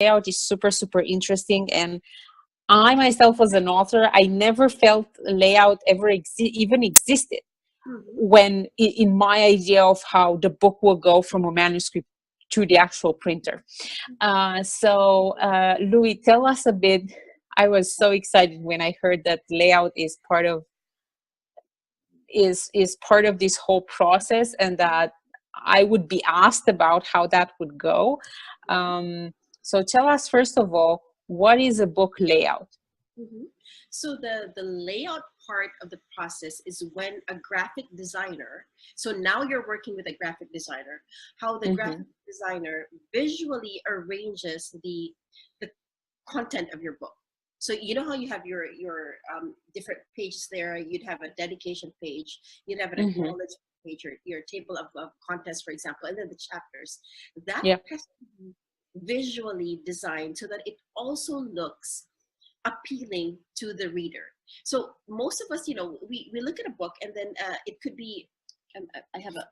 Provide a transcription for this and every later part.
layout is super, super interesting. And I myself, as an author, I never felt layout ever even existed Mhm. when in my idea of how the book will go from a manuscript to the actual printer. Louis, tell us a bit. I was so excited when I heard that layout is part of part of this whole process, and that I would be asked about how that would go. So tell us, first of all, what is a book layout? Mhm. So the layout part of the process is when a graphic designer, so now you're working with a graphic designer, how the Mm-hmm. graphic designer visually arranges the content of your book. So you know how you have your different pages there. You'd have a dedication page, you'd have an Mm-hmm. acknowledgement page, your table of contents, for example, and then the chapters. That Yeah. has to be visually designed so that it also looks appealing to the reader. So most of us, we look at a book, and then it could be, I have a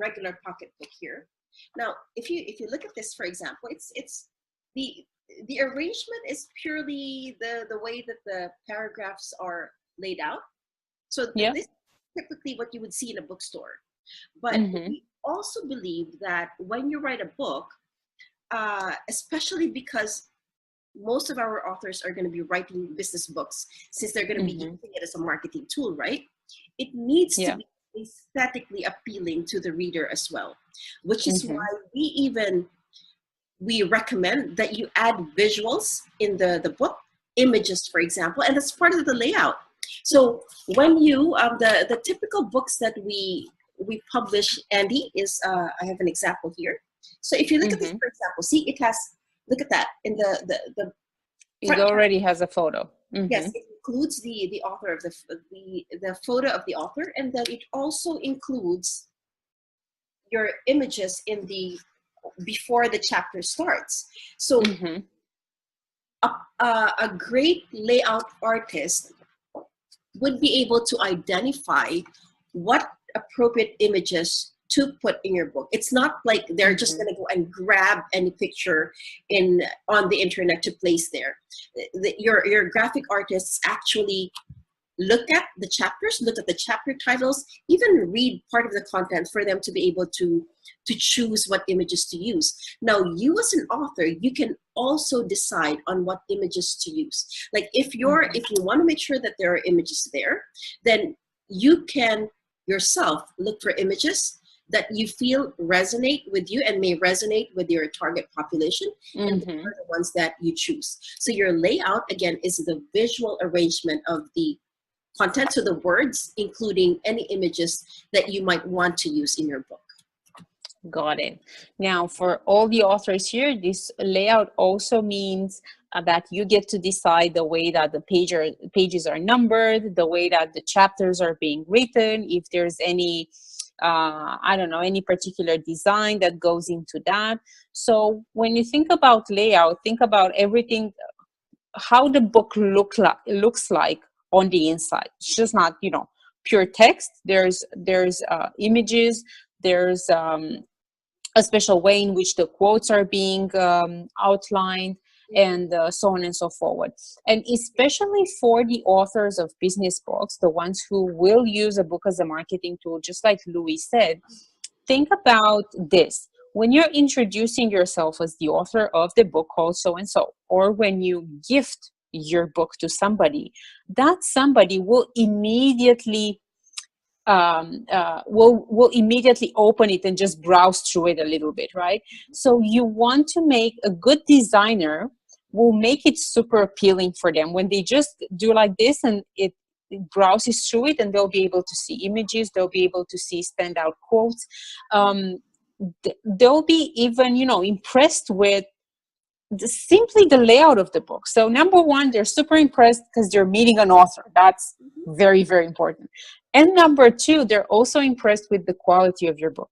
regular pocketbook here. Now, if you look at this, for example, it's the the arrangement is purely the way that the paragraphs are laid out. So Yeah. this is typically what you would see in a bookstore. But Mm-hmm. we also believe that when you write a book, especially because most of our authors are going to be writing business books, since they're going to be Mm-hmm. using it as a marketing tool, right? It needs to Yeah. be aesthetically appealing to the reader as well, which is Mm-hmm. why we recommend that you add visuals in the book, images, for example, and that's part of the layout. So when you the typical books that we publish, Andy, is I have an example here. So if you look at this, Mm-hmm. for example, see, it has, look at that in the It front cover. already has a photo. Mm-hmm. Yes, it includes the author of the photo of the author, and then it also includes your images in the before the chapter starts. So Mm-hmm. a great layout artist would be able to identify what appropriate images to put in your book. It's not like they're just Mm-hmm. going to go and grab any picture in on the internet to place there. Your graphic artists actually look at the chapters, look at the chapter titles, even read part of the content for them to be able to choose what images to use. Now, you as an author, you can also decide on what images to use. Like Mm-hmm. if you want to make sure that there are images there, then you can yourself look for images that you feel resonate with you and may resonate with your target population, and those Mm-hmm. are the ones that you choose. So your layout, again, is the visual arrangement of the content, to the words, including any images that you might want to use in your book. Got it. Now, for all the authors here, this layout also means that you get to decide the way that the pages are numbered, the way that the chapters are being written, if there's any, I don't know, any particular design that goes into that. So when you think about layout, think about everything, how the book looks like on the inside. It's just not, pure text. There's images. There's a special way in which the quotes are being outlined, and so on and so forth. And especially for the authors of business books, the ones who will use a book as a marketing tool, just like Louis said, think about this. When you're introducing yourself as the author of the book called so and so, or when you gift your book to somebody, that somebody will immediately open it and just browse through it a little bit, right? So you want to make a good designer will make it super appealing for them when they just do like this, and it browses through it, and they'll be able to see images, they'll be able to see standout quotes. They'll be even impressed with simply the layout of the book. So number one, they're super impressed because they're meeting an author. That's very, very important. And number two, they're also impressed with the quality of your book.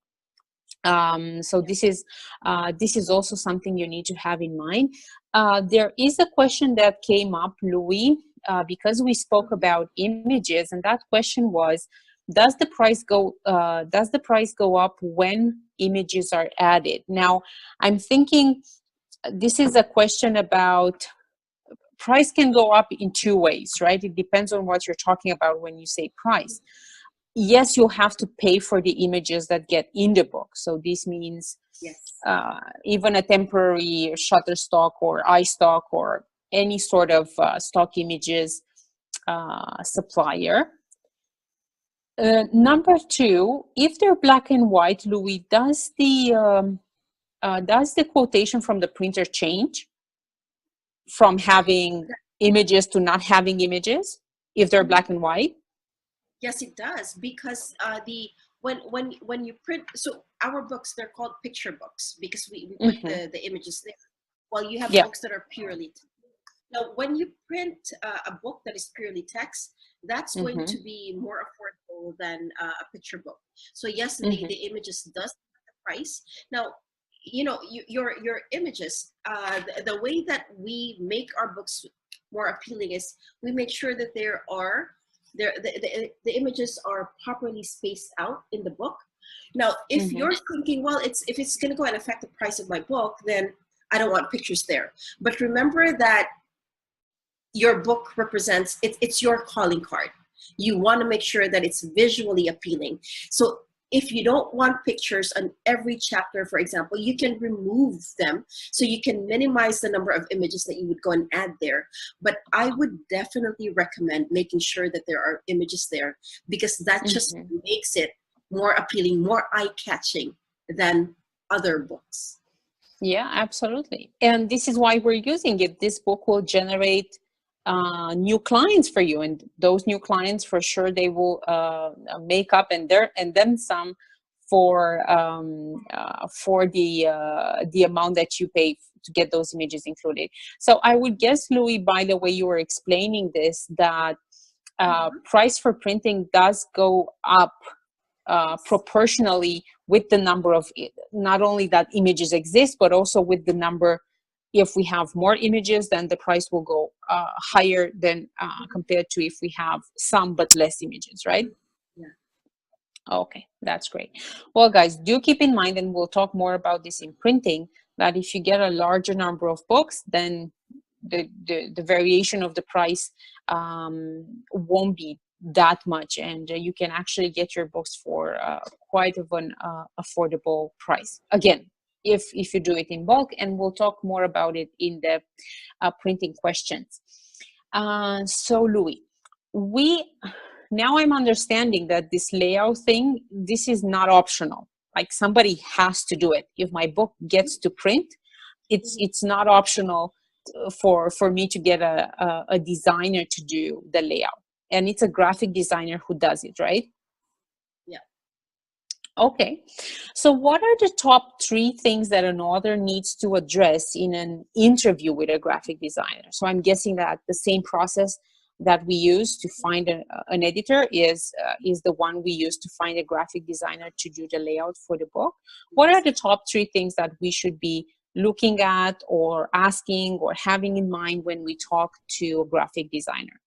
So this is also something you need to have in mind. There is a question that came up, Louis, because we spoke about images, and that question was, does the price go up when images are added? Now, I'm thinking this is a question about price can go up in two ways, right? It depends on what you're talking about when you say price. Yes, you have to pay for the images that get in the book. So this means Yes. even a temporary Shutterstock or iStock or any sort of stock images supplier. Number two, if they're black and white, Louis, does the quotation from the printer change from having images to not having images if they're black and white? Yes, it does, because the when you print, so our books, they're called picture books because we put the images there. While you have Yeah. books that are purely text. Now, when you print a book that is purely text, that's going to be more affordable than a picture book. So yes, the images does have the price. Now, you know, your images, the way that we make our books more appealing is we make sure that the images are properly spaced out in the book. Now, if you're thinking, well, if it's going to go and affect the price of my book, then I don't want pictures there. But remember that your book represents, it's your calling card. You want to make sure that it's visually appealing. So if you don't want pictures on every chapter, for example, you can remove them so you can minimize the number of images that you would go and add there. But I would definitely recommend making sure that there are images there, because that just makes it more appealing, more eye-catching than other books. Yeah, absolutely. And this is why we're using it. This book will generate new clients for you, and those new clients, for sure, they will make up and then some for the amount that you pay to get those images included. So I would guess, Louis, by the way you were explaining this, that price for printing does go up proportionally with the number of, not only that images exist, but also with the number. If we have more images, then the price will go higher than compared to if we have some but less images, right? Yeah. Okay, that's great. Well, guys, do keep in mind, and we'll talk more about this in printing, that if you get a larger number of books, then the variation of the price won't be that much, and you can actually get your books for quite of an affordable price. Again, if you do it in bulk, and we'll talk more about it in the printing questions. So Louis, now I'm understanding that this layout thing, this is not optional. Like, somebody has to do it. If my book gets to print, it's not optional for me to get a designer to do the layout, and it's a graphic designer who does it, right? Yeah. Okay, so what are the top 3 things that an author needs to address in an interview with a graphic designer? So I'm guessing that the same process that we use to find an editor is the one we use to find a graphic designer to do the layout for the book. What are the top 3 things that we should be looking at or asking or having in mind when we talk to a graphic designer?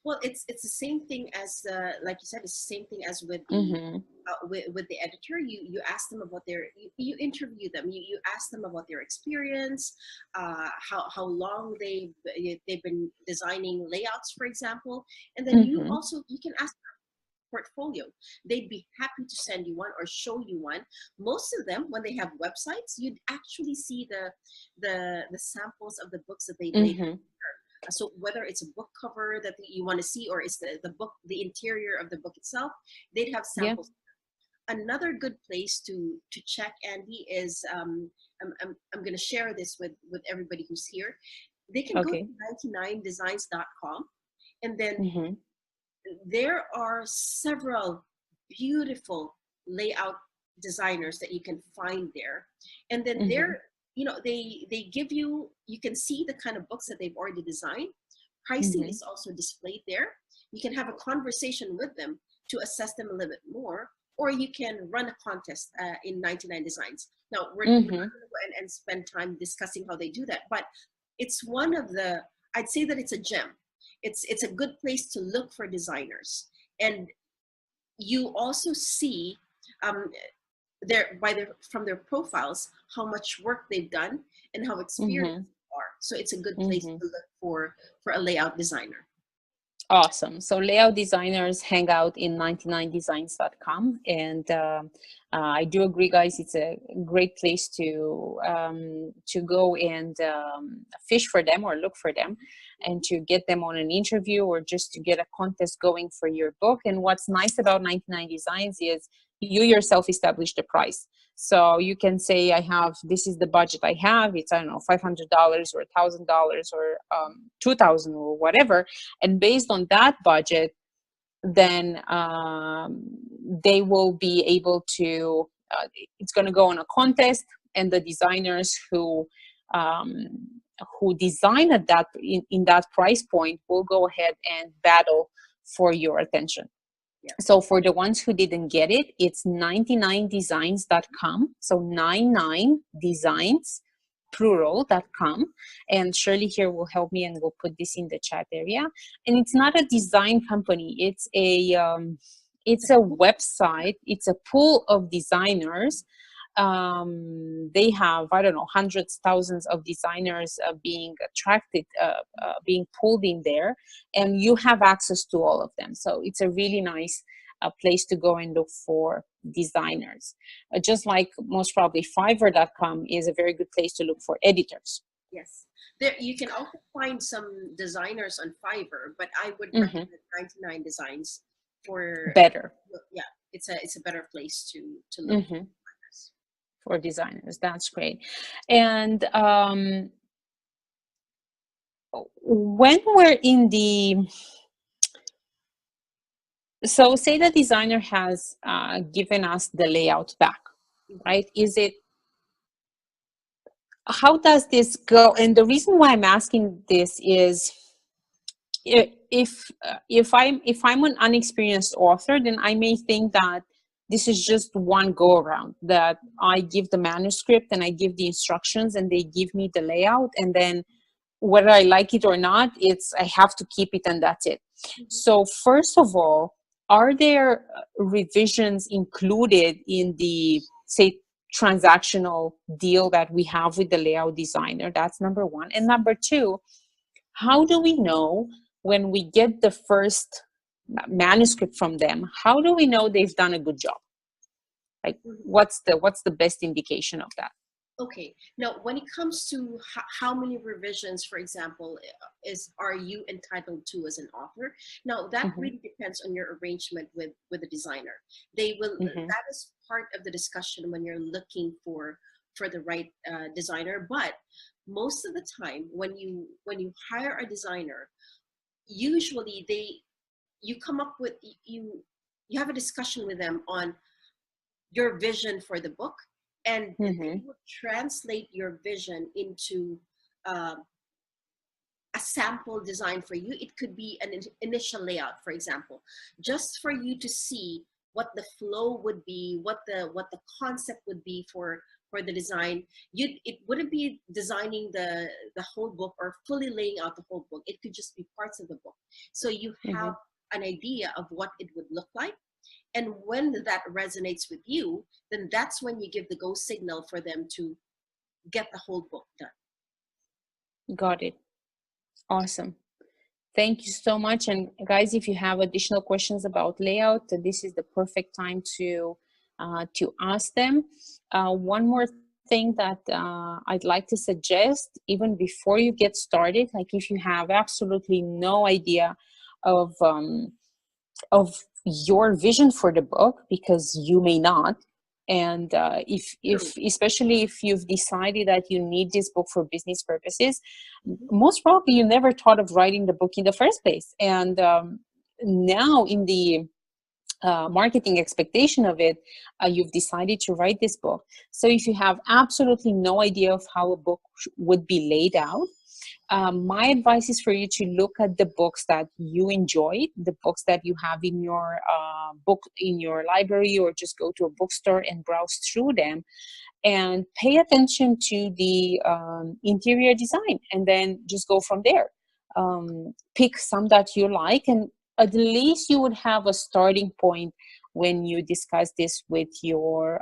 Well, it's the same thing as like you said, it's the same thing as with the with the editor. You ask them about you interview them. You ask them about their experience, how long they've been designing layouts, for example, and then you can ask portfolio. They'd be happy to send you one or show you one. Most of them, when they have websites, you'd actually see the samples of the books that they made. So whether it's a book cover that you want to see, or it's the book, the interior of the book itself, they'd have samples. Yeah. Another good place to check, Andy, is I'm going to share this with everybody who's here. They can go to 99designs.com, and then there are several beautiful layout designers that you can find there, and then they're, you know, they give you can see the kind of books that they've already designed. Pricing is also displayed there. You can have a conversation with them to assess them a little bit more, or you can run a contest in 99 Designs. Now we're not going to go and spend time discussing how they do that, but it's one of the, I'd say that it's a gem. It's a good place to look for designers. And you also see from their profiles how much work they've done and how experienced Mm-hmm. they are. So it's a good place Mm-hmm. to look for a layout designer. Awesome. So layout designers hang out in 99designs.com. And I do agree, guys, it's a great place to go and fish for them or look for them and to get them on an interview or just to get a contest going for your book. And what's nice about 99 Designs is you yourself establish the price. So you can say, this is the budget I have. It's, I don't know, $500 or $1,000 or 2,000 or whatever. And based on that budget, then they will be able to, it's going to go on a contest, and the designers um, who design at that in that price point will go ahead and battle for your attention. Yeah. So for the ones who didn't get it, it's 99designs.com. So 99designs plural.com, and Shirley here will help me and we'll put this in the chat area. And it's not a design company, it's a website, it's a pool of designers. They have, I don't know, hundreds, thousands of designers being attracted, being pulled in there, and you have access to all of them. So it's a really nice place to go and look for designers. Just like most probably Fiverr.com is a very good place to look for editors. Yes. There, you can also find some designers on Fiverr, but I would Mm-hmm. recommend 99 Designs for Better. Yeah, it's a better place to look. Mm-hmm. For designers. That's great. And when we're in the, so say the designer has given us the layout back, right? How does this go? And the reason why I'm asking this is, if I'm an unexperienced author, then I may think that this is just one go around, that I give the manuscript and I give the instructions and they give me the layout, and then whether I like it or not, I have to keep it and that's it. Mm-hmm. So first of all, are there revisions included in the, say, transactional deal that we have with the layout designer? That's number one. And number two, how do we know when we get the first manuscript from them, how do we know they've done a good job? Like, what's the best indication of that? Okay. Now, when it comes to how many revisions, for example, are you entitled to as an author? Now, that really depends on your arrangement with the designer. They will. That is part of the discussion when you're looking for the right designer. But most of the time, when you hire a designer, usually you come up with you have a discussion with them on your vision for the book, and they will translate your vision into a sample design for you. It could be an initial layout, for example, just for you to see what the flow would be, what the concept would be for the design. It wouldn't be designing the whole book or fully laying out the whole book. It could just be parts of the book, so you have an idea of what it would look like. And when that resonates with you, then that's when you give the go signal for them to get the whole book done. Got it. Awesome. Thank you so much. And guys, if you have additional questions about layout, this is the perfect time to ask them. One more thing that I'd like to suggest, even before you get started, like if you have absolutely no idea of your vision for the book, because you may not, and if especially if you've decided that you need this book for business purposes, most probably you never thought of writing the book in the first place, and now in the marketing expectation of it, you've decided to write this book. So if you have absolutely no idea of how a book would be laid out, my advice is for you to look at the books that you enjoy, the books that you have in your library, or just go to a bookstore and browse through them and pay attention to the interior design, and then just go from there. Pick some that you like, and at least you would have a starting point when you discuss this with your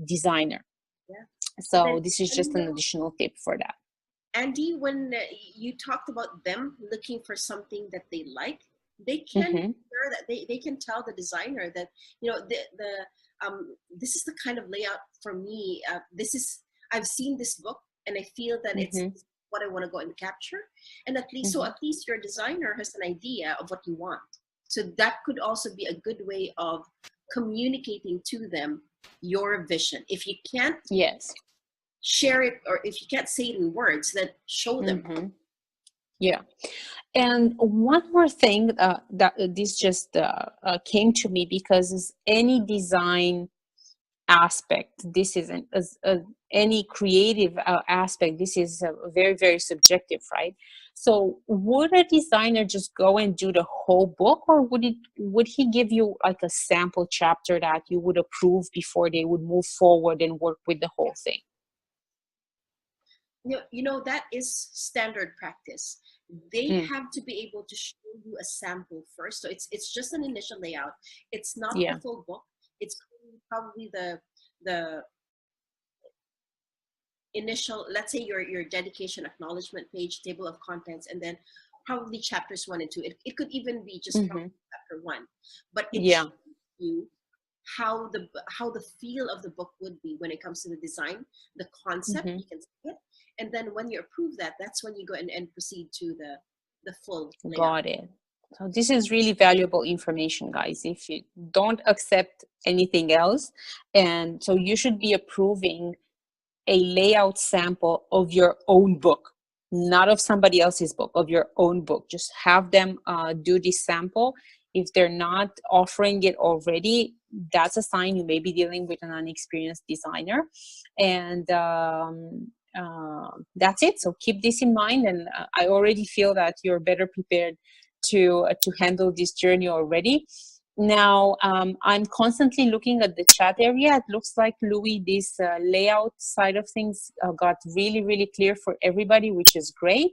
designer. Yeah. So this is just an additional tip for that. Andy, when you talked about them looking for something that they like, they can share that they can tell the designer that, you know, this is the kind of layout for me. I've seen this book and I feel that it's what I want to go and capture. And at least your designer has an idea of what you want. So that could also be a good way of communicating to them your vision. If you can't share it, or if you can't say it in words, then show them. Yeah. And one more thing that this just came to me, because any design aspect, this isn't any creative aspect, this is very, very subjective, right? So would a designer just go and do the whole book, or would he give you like a sample chapter that you would approve before they would move forward and work with the whole thing? You know, that is standard practice. They have to be able to show you a sample first. So it's just an initial layout. It's not the full book. It's probably the initial, let's say your dedication acknowledgement page, table of contents, and then probably chapters 1 and 2. It could even be just chapter 1, but it shows you how the feel of the book would be when it comes to the design, the concept. You can see it, and then when you approve that, that's when you go and proceed to the full layout. Got it. So this is really valuable information, guys. If you don't accept anything else, and so you should be approving a layout sample of your own book, not of somebody else's book, of your own book. Just have them do this sample. If they're not offering it already, that's a sign you may be dealing with an unexperienced designer. And that's it. So keep this in mind. And I already feel that you're better prepared to handle this journey already. Now, I'm constantly looking at the chat area. It looks like, Louis, this layout side of things got really, really clear for everybody, which is great.